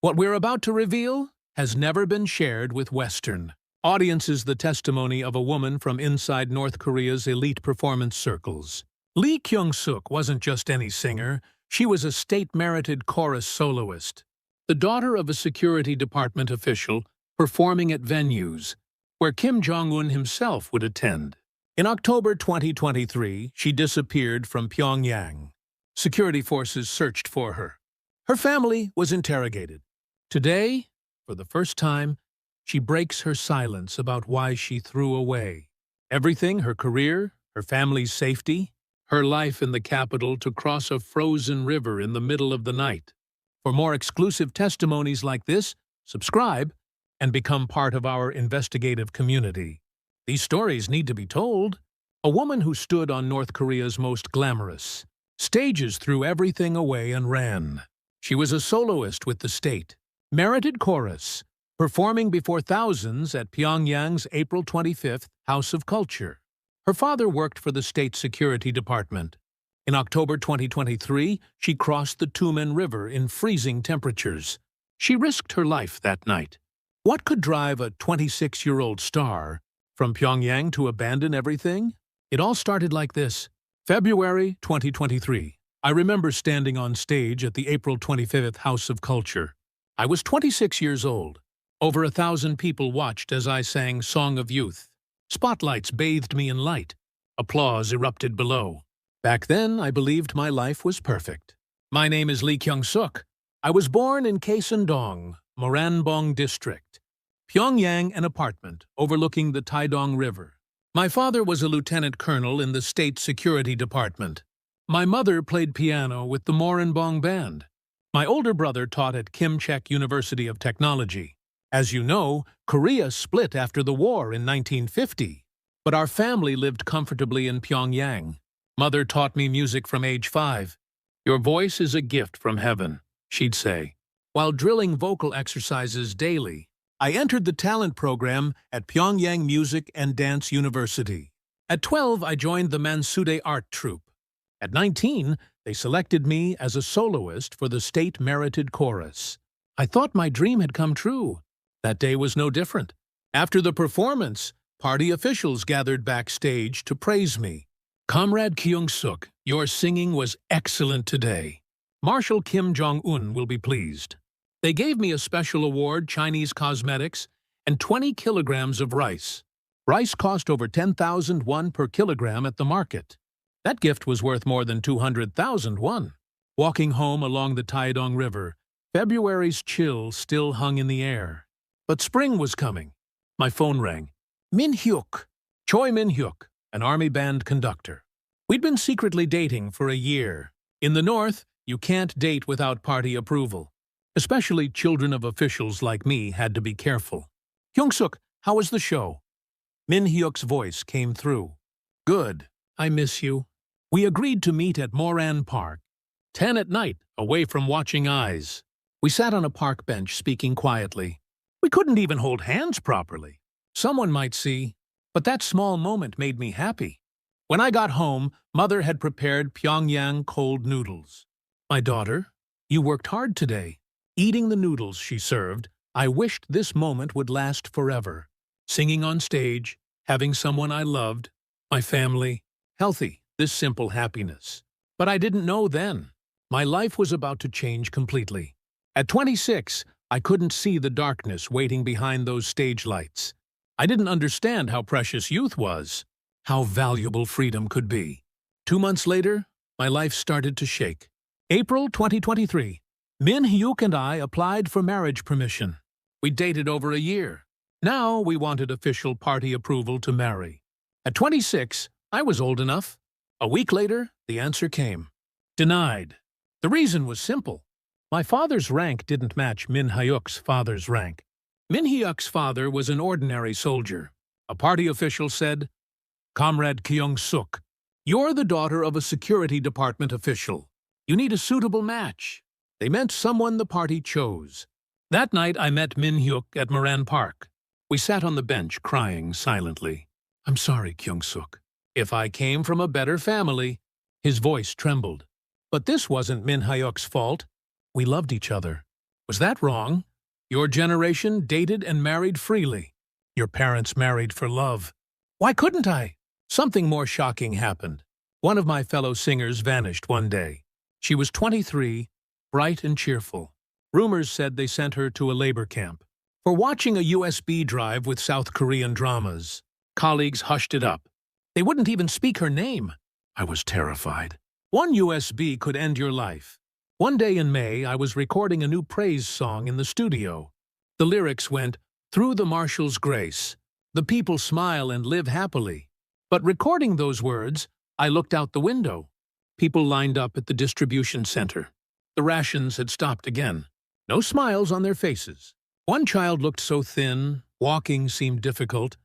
What we're about to reveal has never been shared with Western audiences. The testimony of a woman from inside North Korea's elite performance circles. Lee Kyung-suk wasn't just any singer, she was a state-merited chorus soloist, the daughter of a security department official performing at venues where Kim Jong-un himself would attend. In October 2023, she disappeared from Pyongyang. Security forces searched for her. Her family was interrogated. Today, for the first time, she breaks her silence about why she threw away everything: her career, her family's safety, her life in the capital, to cross a frozen river in the middle of the night. For more exclusive testimonies like this, subscribe and become part of our investigative community. These stories need to be told. A woman who stood on North Korea's most glamorous stages threw everything away and ran. She was a soloist with the state-merited chorus, performing before thousands at Pyongyang's April 25th House of Culture. Her father worked for the state security department. In October 2023, she crossed the Tumen River in freezing temperatures. She risked her life that night. What could drive a 26-year-old star from Pyongyang to abandon everything? It all started like this. February 2023. I remember standing on stage at the April 25th House of Culture. I was 26 years old. Over 1,000 people watched as I sang Song of Youth. Spotlights bathed me in light. Applause erupted below. Back then, I believed my life was perfect. My name is Lee Kyung-suk. I was born in Kaesong-dong, Moranbong District, Pyongyang, an apartment overlooking the Taedong River. My father was a lieutenant colonel in the state security department. My mother played piano with the Moranbong Band. My older brother taught at Kimchek University of Technology. As you know, Korea split after the war in 1950, but our family lived comfortably in Pyongyang. Mother taught me music from age 5. "Your voice is a gift from heaven," she'd say. While drilling vocal exercises daily, I entered the talent program at Pyongyang Music and Dance University. At 12, I joined the Mansudae Art Troupe. At 19, they selected me as a soloist for the state-merited chorus. I thought my dream had come true. That day was no different. After the performance, party officials gathered backstage to praise me. "Comrade Kyung-suk, your singing was excellent today. Marshal Kim Jong-un will be pleased." They gave me a special award, Chinese cosmetics, and 20 kilograms of rice. Rice cost over 10,000 won per kilogram at the market. That gift was worth more than 200,000 won. Walking home along the Taedong River, February's chill still hung in the air. But spring was coming. My phone rang. Min-hyuk, Choi Min-hyuk, an army band conductor. We'd been secretly dating for a year. In the North, you can't date without party approval. Especially children of officials like me had to be careful. "Kyung-suk, how was the show?" Min-hyuk's voice came through. "Good. I miss you." We agreed to meet at Moran Park, 10 at night, away from watching eyes. We sat on a park bench speaking quietly. We couldn't even hold hands properly. Someone might see, but that small moment made me happy. When I got home, Mother had prepared Pyongyang cold noodles. "My daughter, you worked hard today." Eating the noodles she served, I wished this moment would last forever. Singing on stage, having someone I loved, my family, healthy, this simple happiness. But I didn't know then. My life was about to change completely. At 26, I couldn't see the darkness waiting behind those stage lights. I didn't understand how precious youth was, how valuable freedom could be. 2 months later, my life started to shake. April 2023. Min-hyuk and I applied for marriage permission. We dated over a year. Now we wanted official party approval to marry. At 26, I was old enough. A week later, the answer came. Denied. The reason was simple. My father's rank didn't match Min-hyuk's father's rank. Min-hyuk's father was an ordinary soldier. A party official said, "Comrade Kyung-suk, you're the daughter of a security department official. You need a suitable match." They meant someone the party chose. That night I met Min-hyuk at Moran Park. We sat on the bench crying silently. "I'm sorry, Kyung-suk. If I came from a better family," his voice trembled. But this wasn't Min-hyuk's fault. We loved each other. Was that wrong? Your generation dated and married freely. Your parents married for love. Why couldn't I? Something more shocking happened. One of my fellow singers vanished one day. She was 23, bright and cheerful. Rumors said they sent her to a labor camp for watching a USB drive with South Korean dramas. Colleagues hushed it up. They wouldn't even speak her name. I was terrified. One USB could end your life. One day in May, I was recording a new praise song in the studio. The lyrics went, "Through the marshal's grace, the people smile and live happily." But recording those words, I looked out the window. People lined up at the distribution center. The rations had stopped again. No smiles on their faces. One child looked so thin, walking seemed difficult.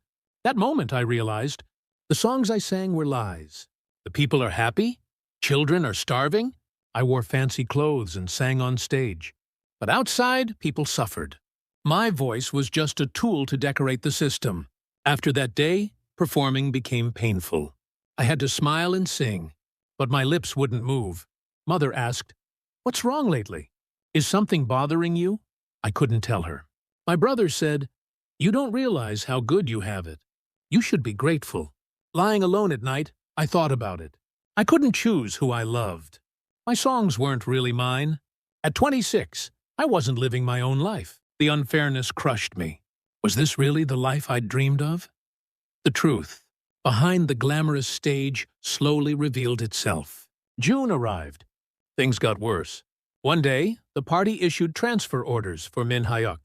That moment I realized, the songs I sang were lies. The people are happy? Children are starving? I wore fancy clothes and sang on stage. But outside, people suffered. My voice was just a tool to decorate the system. After that day, performing became painful. I had to smile and sing, but my lips wouldn't move. Mother asked, "What's wrong lately? Is something bothering you?" I couldn't tell her. My brother said, "You don't realize how good you have it. You should be grateful." Lying alone at night, I thought about it. I couldn't choose who I loved. My songs weren't really mine. At 26, I wasn't living my own life. The unfairness crushed me. Was this really the life I'd dreamed of? The truth, behind the glamorous stage, slowly revealed itself. June arrived. Things got worse. One day, the party issued transfer orders for Min Hyuk,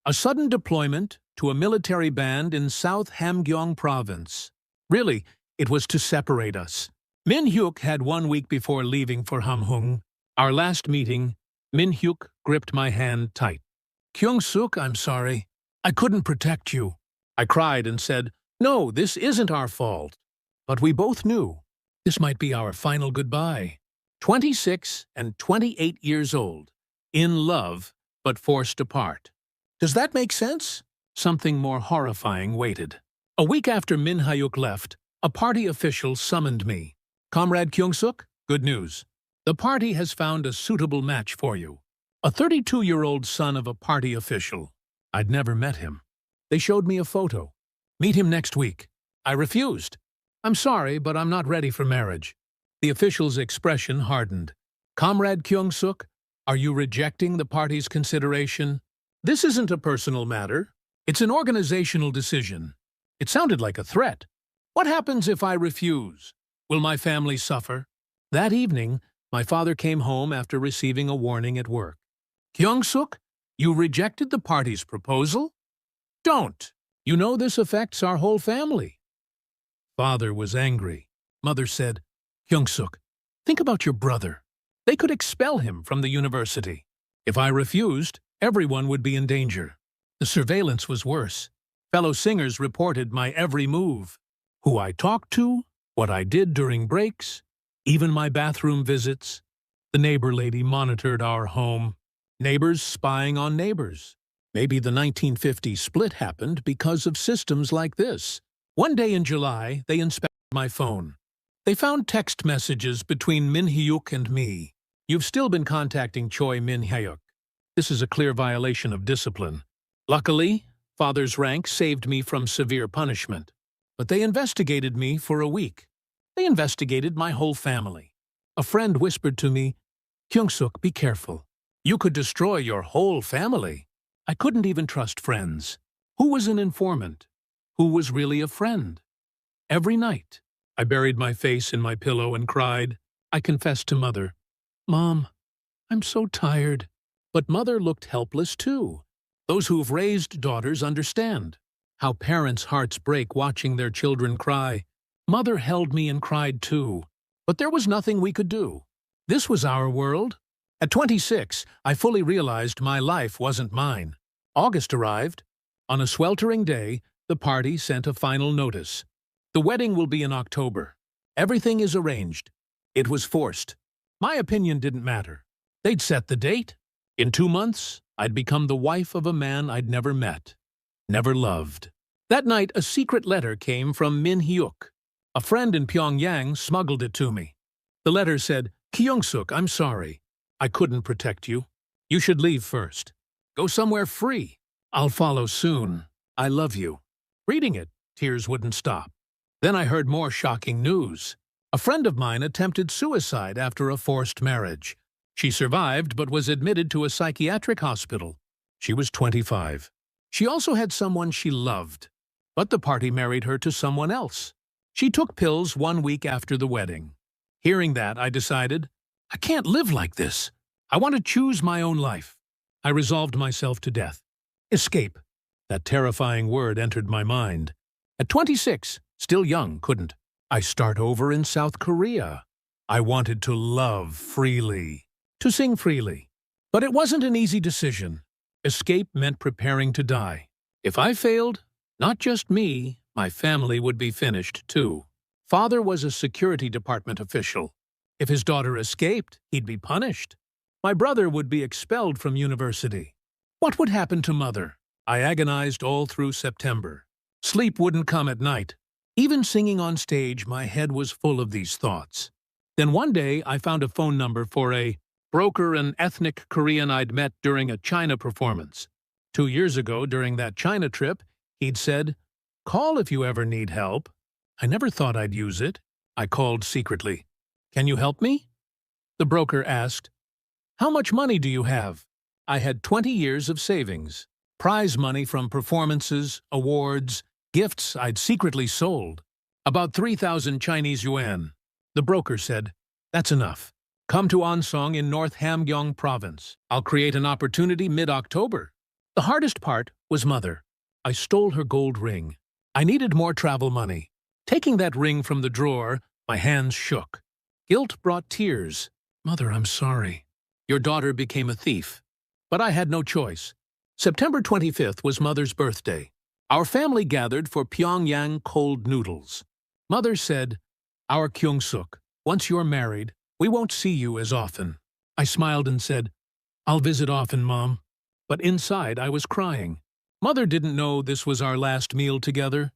a sudden deployment to a military band in South Hamgyong province. Really, it was to separate us. Min Hyuk had 1 week before leaving for Hamhung. Our last meeting, Min Hyuk gripped my hand tight. "Kyung-suk, I'm sorry. I couldn't protect you." I cried and said, "No, this isn't our fault." But we both knew this might be our final goodbye. 26 and 28 years old, in love, but forced apart. Does that make sense? Something more horrifying waited. A week after Min Hyuk left, a party official summoned me. "Comrade Kyung-suk, good news. The party has found a suitable match for you. A 32-year-old son of a party official." I'd never met him. They showed me a photo. "Meet him next week." I refused. "I'm sorry, but I'm not ready for marriage." The official's expression hardened. "Comrade Kyung-suk, are you rejecting the party's consideration? This isn't a personal matter. It's an organizational decision." It sounded like a threat. "What happens if I refuse? Will my family suffer?" That evening, my father came home after receiving a warning at work. "Kyung-suk, you rejected the party's proposal? Don't. You know this affects our whole family." Father was angry. Mother said, "Kyung-suk, think about your brother. They could expel him from the university. If I refused, everyone would be in danger." The surveillance was worse. Fellow singers reported my every move. Who I talked to, what I did during breaks, even my bathroom visits. The neighbor lady monitored our home. Neighbors spying on neighbors. Maybe the 1950 split happened because of systems like this. One day in July, they inspected my phone. They found text messages between Min Hyuk and me. "You've still been contacting Choi Min Hyuk. This is a clear violation of discipline." Luckily, Father's rank saved me from severe punishment. But they investigated me for a week. They investigated my whole family. A friend whispered to me, "Kyung-suk, be careful. You could destroy your whole family." I couldn't even trust friends. Who was an informant? Who was really a friend? Every night, I buried my face in my pillow and cried. I confessed to Mother, "Mom, I'm so tired." But Mother looked helpless too. Those who've raised daughters understand how parents' hearts break watching their children cry. Mother held me and cried too. But there was nothing we could do. This was our world. At 26, I fully realized my life wasn't mine. August arrived. On a sweltering day, the party sent a final notice. The wedding will be in October. Everything is arranged. It was forced. My opinion didn't matter. They'd set the date. In 2 months, I'd become the wife of a man I'd never met, never loved. That night, a secret letter came from Min Hyuk. A friend in Pyongyang smuggled it to me. The letter said, "Kyung-suk, I'm sorry. I couldn't protect you. You should leave first. Go somewhere free. I'll follow soon. I love you. Reading it, tears wouldn't stop. Then I heard more shocking news. A friend of mine attempted suicide after a forced marriage. She survived but was admitted to a psychiatric hospital. She was 25. She also had someone she loved, but the party married her to someone else. She took pills 1 week after the wedding. Hearing that, I decided, I can't live like this. I want to choose my own life. I resolved myself to death. Escape. That terrifying word entered my mind. At 26, still young, couldn't I start over in South Korea? I wanted to love freely, to sing freely. But it wasn't an easy decision. Escape meant preparing to die. If I failed, not just me, my family would be finished too. Father was a security department official. If his daughter escaped, he'd be punished. My brother would be expelled from university. What would happen to Mother? I agonized all through September. Sleep wouldn't come at night. Even singing on stage, my head was full of these thoughts. Then one day, I found a phone number for a broker, an ethnic Korean I'd met during a China performance. 2 years ago, during that China trip, he'd said, "Call if you ever need help." I never thought I'd use it. I called secretly. "Can you help me?" The broker asked, "How much money do you have?" I had 20 years of savings, prize money from performances, awards, gifts I'd secretly sold. About 3,000 Chinese yuan. The broker said, "That's enough. Come to Ansong in North Hamgyong Province. I'll create an opportunity mid-October." The hardest part was Mother. I stole her gold ring. I needed more travel money. Taking that ring from the drawer, my hands shook. Guilt brought tears. "Mother, I'm sorry." Your daughter became a thief. But I had no choice. September 25th was Mother's birthday. Our family gathered for Pyongyang cold noodles. Mother said, "Our Kyung-suk, once you're married, we won't see you as often." I smiled and said, "I'll visit often, Mom." But inside I was crying. Mother didn't know this was our last meal together.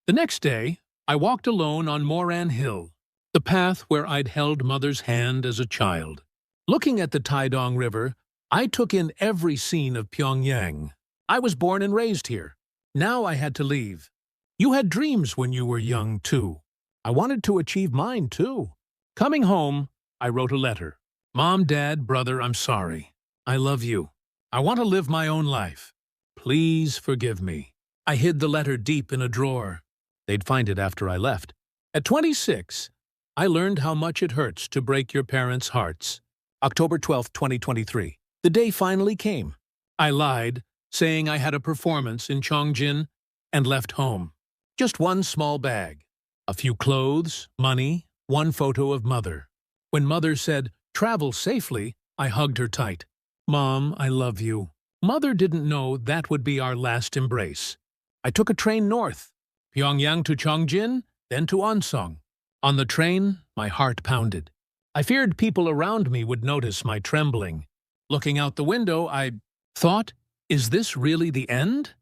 The next day, I walked alone on Moran Hill, the path where I'd held Mother's hand as a child. Looking at the Taedong River, I took in every scene of Pyongyang. I was born and raised here. Now I had to leave. You had dreams when you were young, too. I wanted to achieve mine, too. Coming home, I wrote a letter. "Mom, Dad, brother, I'm sorry. I love you. I want to live my own life. Please forgive me." I hid the letter deep in a drawer. They'd find it after I left. At 26, I learned how much it hurts to break your parents' hearts. October 12, 2023. The day finally came. I lied, saying I had a performance in Chongjin, and left home. Just one small bag. A few clothes, money, one photo of Mother. When Mother said, "Travel safely," I hugged her tight. "Mom, I love you." Mother didn't know that would be our last embrace. I took a train north, Pyongyang to Chongjin, then to Ansong. On the train, my heart pounded. I feared people around me would notice my trembling. Looking out the window, I thought, is this really the end?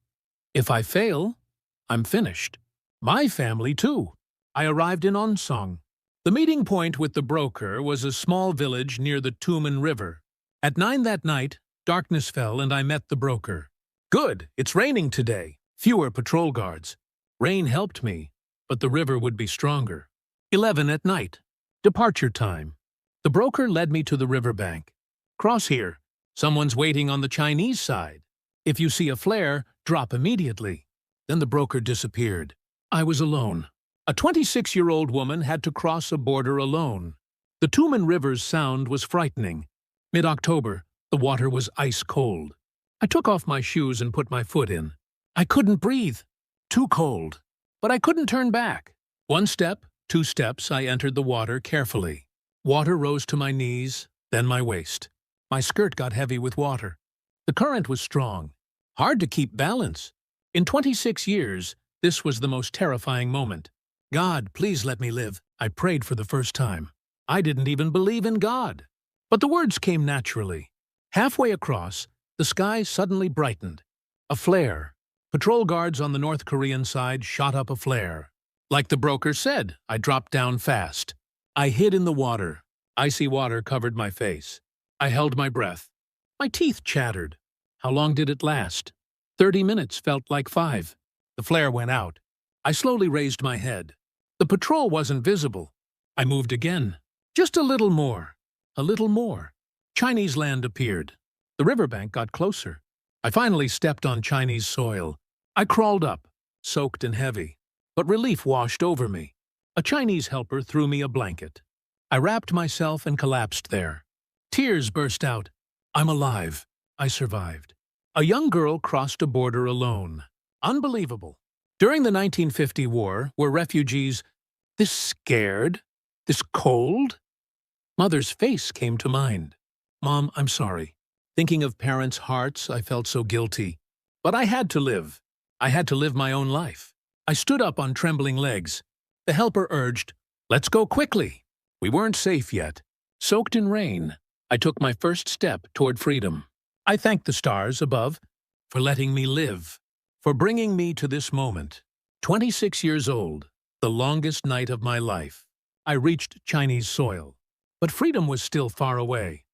If I fail, I'm finished. My family, too. I arrived in Ansong. The meeting point with the broker was a small village near the Tumen River. At 9 that night, darkness fell and I met the broker. "Good, it's raining today. Fewer patrol guards." Rain helped me, but the river would be stronger. 11 at night. Departure time. The broker led me to the riverbank. "Cross here. Someone's waiting on the Chinese side. If you see a flare, drop immediately." Then the broker disappeared. I was alone. A 26-year-old woman had to cross a border alone. The Tumen River's sound was frightening. Mid-October, the water was ice cold. I took off my shoes and put my foot in. I couldn't breathe. Too cold. But I couldn't turn back. 1 step, 2 steps, I entered the water carefully. Water rose to my knees, then my waist. My skirt got heavy with water. The current was strong. Hard to keep balance. In 26 years, this was the most terrifying moment. "God, please let me live," I prayed for the first time. I didn't even believe in God. But the words came naturally. Halfway across, the sky suddenly brightened. A flare. Patrol guards on the North Korean side shot up a flare. Like the broker said, I dropped down fast. I hid in the water. Icy water covered my face. I held my breath. My teeth chattered. How long did it last? 30 minutes felt like 5. The flare went out. I slowly raised my head. The patrol wasn't visible. I moved again. Just a little more. A little more. Chinese land appeared. The riverbank got closer. I finally stepped on Chinese soil. I crawled up, soaked and heavy, but relief washed over me. A Chinese helper threw me a blanket. I wrapped myself and collapsed there. Tears burst out. I'm alive. I survived. A young girl crossed a border alone. Unbelievable. During the 1950 war, were refugees this scared? This cold? Mother's face came to mind. Mom, I'm sorry. Thinking of parents' hearts, I felt so guilty. But I had to live. I had to live my own life. I stood up on trembling legs. The helper urged, let's go quickly. We weren't safe yet. Soaked in rain, I took my first step toward freedom. I thanked the stars above for letting me live, for bringing me to this moment. 26 years old, the longest night of my life. I reached Chinese soil, but freedom was still far away.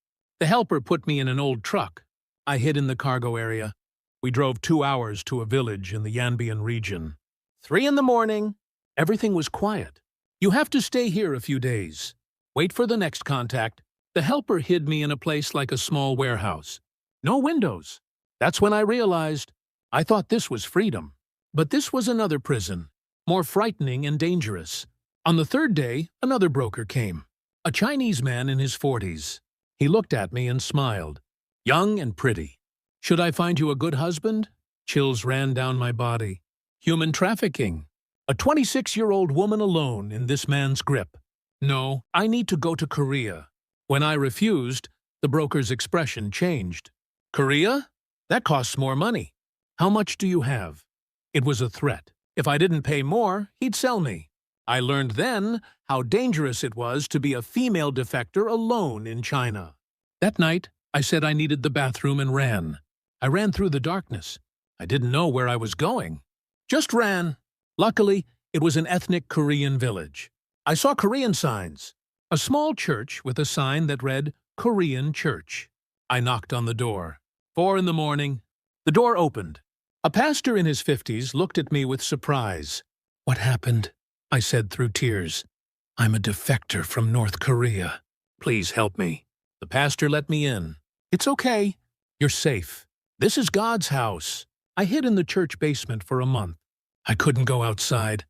The helper put me in an old truck. I hid in the cargo area. We drove 2 hours to a village in the Yanbian region. 3 in the morning. Everything was quiet. You have to stay here a few days. Wait for the next contact. The helper hid me in a place like a small warehouse. No windows. That's when I realized I thought this was freedom. But this was another prison, more frightening and dangerous. On the 3rd day, another broker came. A Chinese man in his 40s. He looked at me and smiled. Young and pretty. Should I find you a good husband? Chills ran down my body. Human trafficking. A 26-year-old woman alone in this man's grip. No, I need to go to Korea. When I refused, the broker's expression changed. Korea? That costs more money. How much do you have? It was a threat. If I didn't pay more, he'd sell me. I learned then how dangerous it was to be a female defector alone in China. That night, I said I needed the bathroom and ran. I ran through the darkness. I didn't know where I was going. Just ran. Luckily, it was an ethnic Korean village. I saw Korean signs. A small church with a sign that read, Korean Church. I knocked on the door. 4 in the morning. The door opened. A pastor in his 50s looked at me with surprise. What happened? I said through tears. I'm a defector from North Korea. Please help me. The pastor let me in. It's okay. You're safe. This is God's house. I hid in the church basement for a month. I couldn't go outside.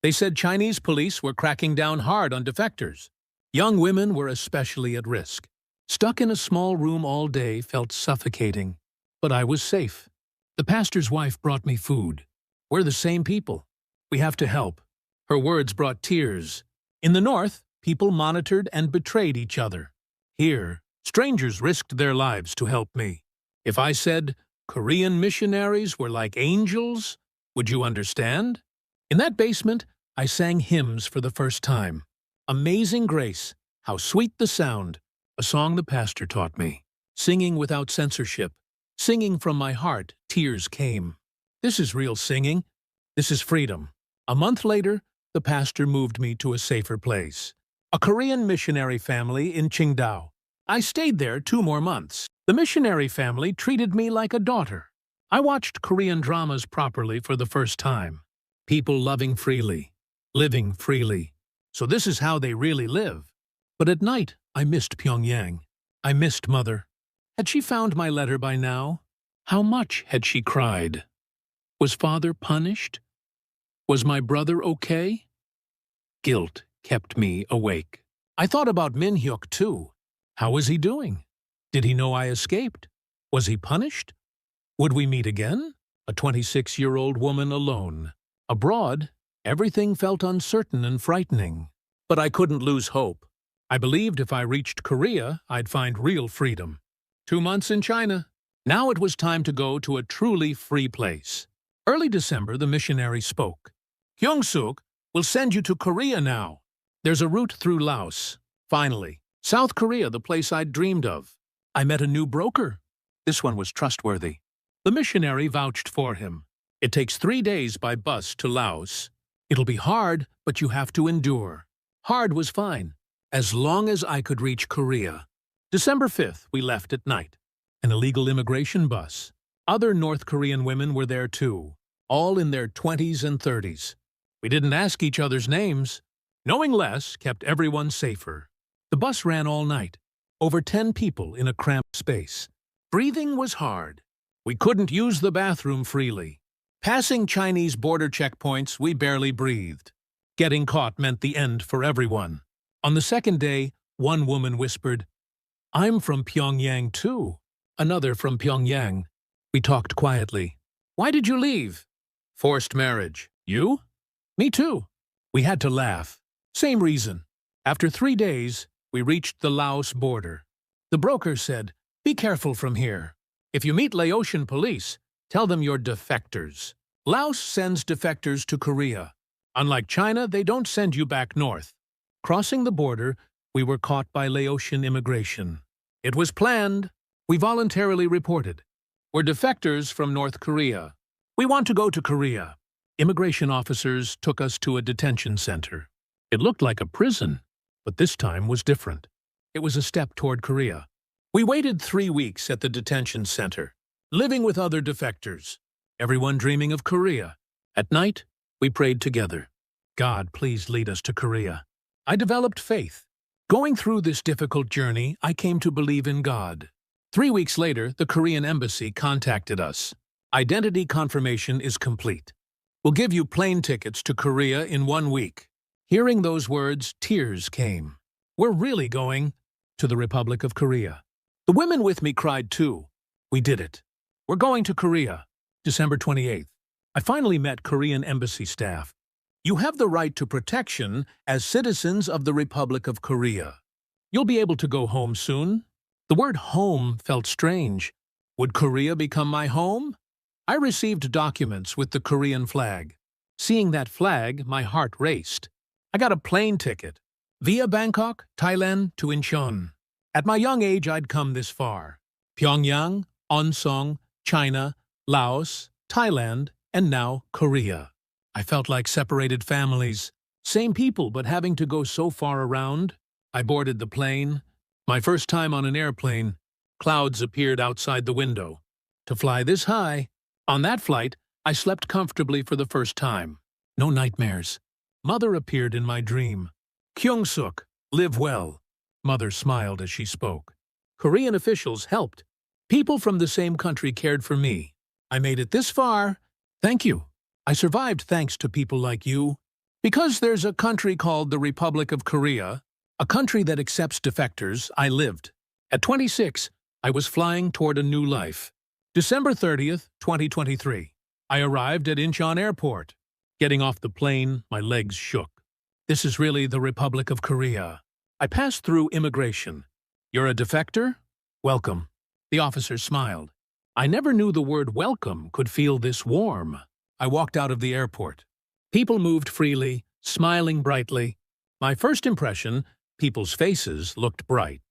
They said Chinese police were cracking down hard on defectors. Young women were especially at risk. Stuck in a small room all day felt suffocating. But I was safe. The pastor's wife brought me food. We're the same people. We have to help. Her words brought tears. In the north, people monitored and betrayed each other. Here, strangers risked their lives to help me. If I said Korean missionaries were like angels, would you understand? In that basement, I sang hymns for the first time. Amazing Grace, how sweet the sound, a song the pastor taught me. Singing without censorship, singing from my heart, tears came. This is real singing. This is freedom. A month later, the pastor moved me to a safer place. A Korean missionary family in Qingdao. I stayed there 2 more months. The missionary family treated me like a daughter. I watched Korean dramas properly for the first time. People loving freely, living freely. So this is how they really live. But at night, I missed Pyongyang. I missed Mother. Had she found my letter by now? How much had she cried? Was Father punished? Was my brother okay? Guilt kept me awake. I thought about Min-hyuk too. How was he doing? Did he know I escaped? Was he punished? Would we meet again? A 26-year-old woman alone. Abroad, everything felt uncertain and frightening. But I couldn't lose hope. I believed if I reached Korea, I'd find real freedom. 2 months in China. Now it was time to go to a truly free place. Early December, the missionary spoke. Kyung-suk, we'll send you to Korea now. There's a route through Laos. Finally, South Korea, the place I'd dreamed of. I met a new broker. This one was trustworthy. The missionary vouched for him. It takes 3 days by bus to Laos. It'll be hard, but you have to endure. Hard was fine, as long as I could reach Korea. December 5th, we left at night. An illegal immigration bus. Other North Korean women were there too, all in their 20s and 30s. We didn't ask each other's names. Knowing less kept everyone safer. The bus ran all night, over 10 people in a cramped space. Breathing was hard. We couldn't use the bathroom freely. Passing Chinese border checkpoints, we barely breathed. Getting caught meant the end for everyone. On the second day, one woman whispered, "I'm from Pyongyang too." Another from Pyongyang. We talked quietly. "Why did you leave?" "Forced marriage." "You?" "Me too." We had to laugh. Same reason. After 3 days, we reached the Laos border. The broker said, "Be careful from here. If you meet Laotian police, tell them you're defectors." Laos sends defectors to Korea. Unlike China, they don't send you back north. Crossing the border, we were caught by Laotian immigration. It was planned. We voluntarily reported. "We're defectors from North Korea. We want to go to Korea." Immigration officers took us to a detention center. It looked like a prison, but this time was different. It was a step toward Korea. We waited 3 weeks at the detention center, living with other defectors, everyone dreaming of Korea. At night, we prayed together. "God, please lead us to Korea." I developed faith. Going through this difficult journey, I came to believe in God. 3 weeks later, the Korean embassy contacted us. "Identity confirmation is complete. We'll give you plane tickets to Korea in 1 week." Hearing those words, tears came. We're really going to the Republic of Korea. The women with me cried too. We did it. We're going to Korea. December 28th. I finally met Korean embassy staff. "You have the right to protection as citizens of the Republic of Korea. You'll be able to go home soon." The word home felt strange. Would Korea become my home? I received documents with the Korean flag. Seeing that flag, my heart raced. I got a plane ticket, via Bangkok, Thailand to Incheon. At my young age, I'd come this far. Pyongyang, Onsong, China, Laos, Thailand, and now Korea. I felt like separated families. Same people, but having to go so far around. I boarded the plane. My first time on an airplane. Clouds appeared outside the window. To fly this high. On that flight, I slept comfortably for the first time. No nightmares. Mother appeared in my dream. "Kyung-suk, live well." Mother smiled as she spoke. Korean officials helped. People from the same country cared for me. I made it this far. Thank you. I survived thanks to people like you. Because there's a country called the Republic of Korea, a country that accepts defectors, I lived. At 26, I was flying toward a new life. December 30th, 2023. I arrived at Incheon Airport. Getting off the plane, my legs shook. This is really the Republic of Korea. I passed through immigration. "You're a defector? Welcome." The officer smiled. I never knew the word welcome could feel this warm. I walked out of the airport. People moved freely, smiling brightly. My first impression, people's faces looked bright.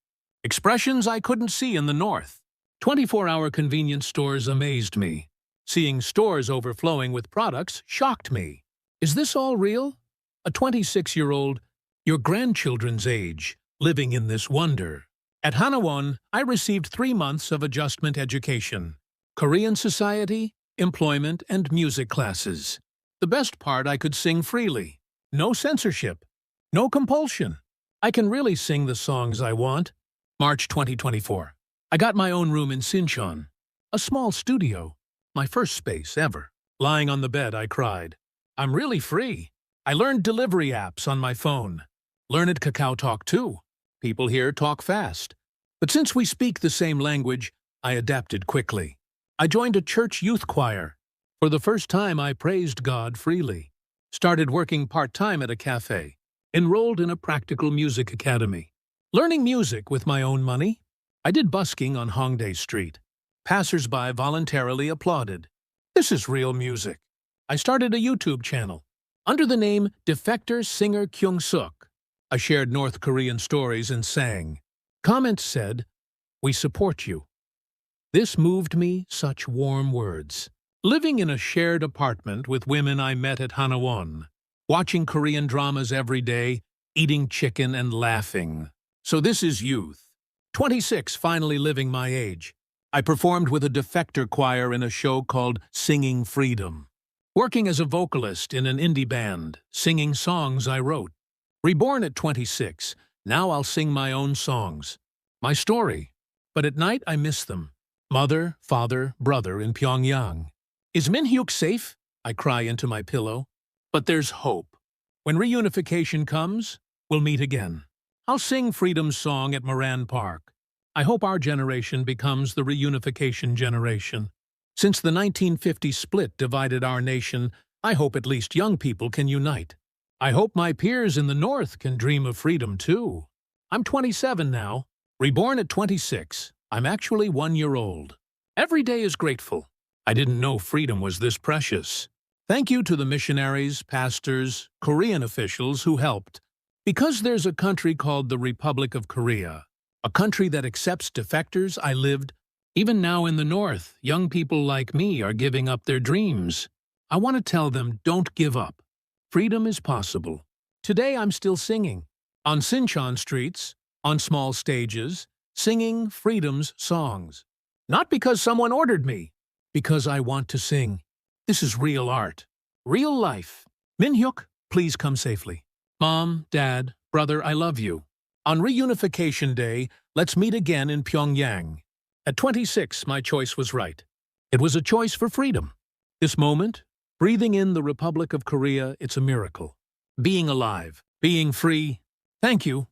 Expressions I couldn't see in the north. 24-hour convenience stores amazed me. Seeing stores overflowing with products shocked me. Is this all real? A 26-year-old, your grandchildren's age, living in this wonder. At Hanawon, I received 3 months of adjustment education. Korean society, employment, and music classes. The best part, I could sing freely. No censorship. No compulsion. I can really sing the songs I want. March 2024. I got my own room in Sincheon. A small studio. My first space ever. Lying on the bed, I cried. I'm really free. I learned delivery apps on my phone. Learned Kakao Talk too. People here talk fast. But since we speak the same language, I adapted quickly. I joined a church youth choir. For the first time, I praised God freely. Started working part-time at a cafe. Enrolled in a practical music academy. Learning music with my own money. I did busking on Hongdae Street. Passers-by voluntarily applauded. This is real music. I started a YouTube channel. Under the name Defector Singer Kyung-suk. I shared North Korean stories and sang. Comments said, "We support you." This moved me, such warm words. Living in a shared apartment with women I met at Hanawon. Watching Korean dramas every day, eating chicken and laughing. So this is youth. 26, finally living my age. I performed with a defector choir in a show called Singing Freedom. Working as a vocalist in an indie band, singing songs I wrote. Reborn at 26, now I'll sing my own songs. My story. But at night I miss them. Mother, father, brother in Pyongyang. Is Minhyuk safe? I cry into my pillow. But there's hope. When reunification comes, we'll meet again. I'll sing Freedom's song at Moran Park. I hope our generation becomes the reunification generation. Since the 1950 split divided our nation, I hope at least young people can unite. I hope my peers in the North can dream of freedom too. I'm 27 now. Reborn at 26. I'm actually 1 year old. Every day is grateful. I didn't know freedom was this precious. Thank you to the missionaries, pastors, Korean officials who helped. Because there's a country called the Republic of Korea, a country that accepts defectors, I lived. Even now in the North, young people like me are giving up their dreams. I want to tell them, don't give up. Freedom is possible. Today I'm still singing. On Sinchon streets, on small stages, singing freedom's songs. Not because someone ordered me, because I want to sing. This is real art. Real life. Minhyuk, please come safely. Mom, Dad, brother, I love you. On Reunification Day, let's meet again in Pyongyang. At 26, my choice was right. It was a choice for freedom. This moment, breathing in the Republic of Korea, it's a miracle. Being alive, being free. Thank you.